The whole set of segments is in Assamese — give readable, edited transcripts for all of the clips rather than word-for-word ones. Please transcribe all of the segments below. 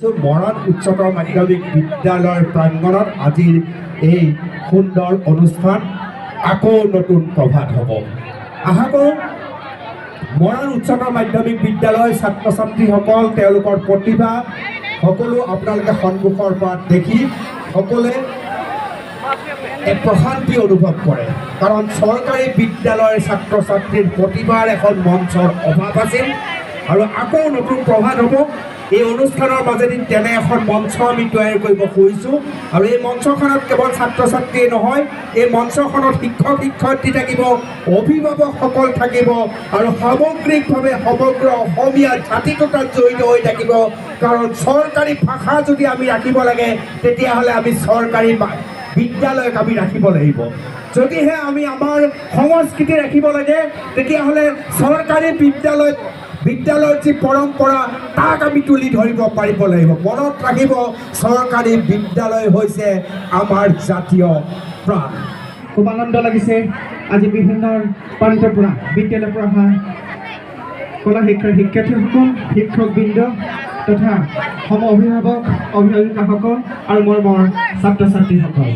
মৰাণ উচ্চতৰ মাধ্যমিক বিদ্যালয়ৰ প্ৰাংগণত আজিৰ এই সুন্দৰ অনুষ্ঠান আকৌ নতুন প্ৰভাত হ'ব। আশা কৰোঁ মৰাণ উচ্চতৰ মাধ্যমিক বিদ্যালয়ৰ ছাত্ৰ ছাত্ৰীসকল তেওঁলোকৰ প্ৰতিভা সকলো আপোনালোকে সন্মুখৰ পৰা দেখি সকলোৱে এক প্ৰশান্তি অনুভৱ কৰে, কাৰণ চৰকাৰী বিদ্যালয়ৰ ছাত্ৰ ছাত্ৰীৰ প্ৰতিভাৰ এখন মঞ্চৰ অভাৱ আছিল আৰু আকৌ নতুন প্ৰভাত হ'ব। এই অনুষ্ঠানৰ মাজেদি তেনে এখন মঞ্চ আমি তৈয়াৰ কৰিব খুজিছোঁ আৰু এই মঞ্চখনত কেৱল ছাত্ৰ ছাত্ৰীয়ে নহয়, এই মঞ্চখনত শিক্ষক শিক্ষয়িত্ৰী থাকিব, অভিভাৱকসকল থাকিব আৰু সামগ্ৰিকভাৱে সমগ্ৰ অসমীয়া জাতিটো তাত জড়িত হৈ থাকিব। কাৰণ চৰকাৰী ভাষা যদি আমি ৰাখিব লাগে তেতিয়াহ'লে আমি চৰকাৰী বিদ্যালয়ক আমি ৰাখিব লাগিব। যদিহে আমি আমাৰ সংস্কৃতি ৰাখিব লাগে তেতিয়াহ'লে চৰকাৰী বিদ্যালয়ৰ যি পৰম্পৰা তাক আমি তুলি ধৰিব পাৰিব লাগিব। মনত ৰাখিব, চৰকাৰী বিদ্যালয় হৈছে আমাৰ জাতীয় প্ৰাণ। খুব আনন্দ লাগিছে আজি বিভিন্ন প্ৰান্তৰ পৰা বিদ্যালয়ৰ পৰা অহা কলা শিক্ষাৰ শিক্ষাৰ্থীসকল, শিক্ষকবৃন্দ তথা সম অভিভাৱক অভিভাৱিকাসকল আৰু মৰমৰ ছাত্ৰ ছাত্ৰীসকল।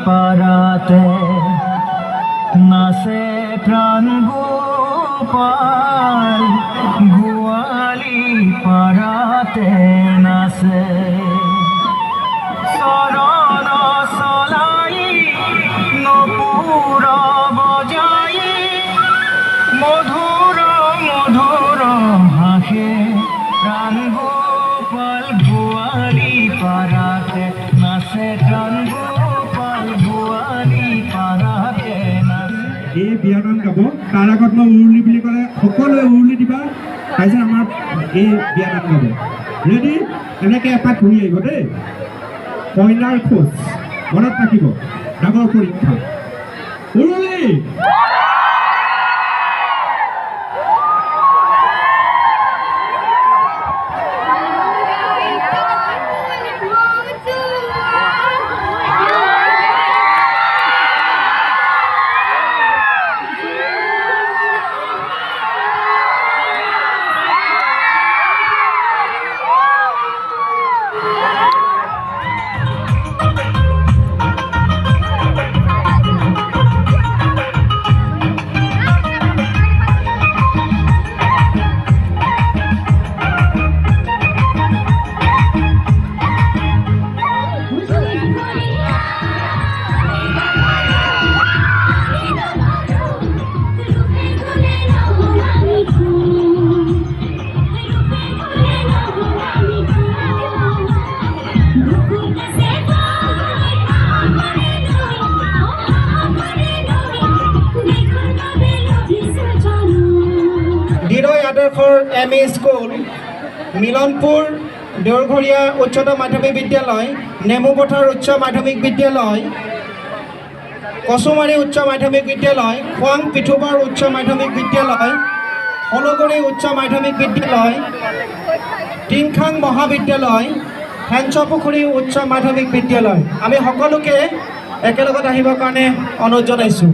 পারাতে নাচে প্রাণ গোপাল, গোয়ালি পারাতে নাচে চরণ চলাই নপুর বজাই মধুর মধুর হাসে প্রাণ গোপাল, গোয়ালি পারাতে নাচে প্রাণ গোপাল, গোয়ালি পারাতে নাচে। এই বিয়ানাম গাব, তাৰ আগত মই উৰুলি বুলি ক'লে সকলোৱে উৰুলি দিবা, তাৰপিছত আমাৰ এই বিয়ানাম গাব। ৰেডি? এনেকৈ এপাক ঘূৰি আহিব দেই। কইনাৰ খোজ মনত ৰাখিব, ডাঙৰ পৰীক্ষা। উৰুলি M E school, Milanpur Deoghoria উচ্চতৰ মাধ্যমিক বিদ্যালয়, নেমুপথাৰ উচ্চ মাধ্যমিক বিদ্যালয়, কচুমাৰী উচ্চ মাধ্যমিক বিদ্যালয়, খোৱাং পিঠুবৰ উচ্চ মাধ্যমিক বিদ্যালয়, হলগুৰি উচ্চ মাধ্যমিক বিদ্যালয় টিংখাং মহাবিদ্যালয় হেঞ্চপুখুৰী উচ্চ মাধ্যমিক বিদ্যালয় আমি সকলোকে একেলগত আহিবৰ কাৰণে অনুৰোধ জনাইছোঁ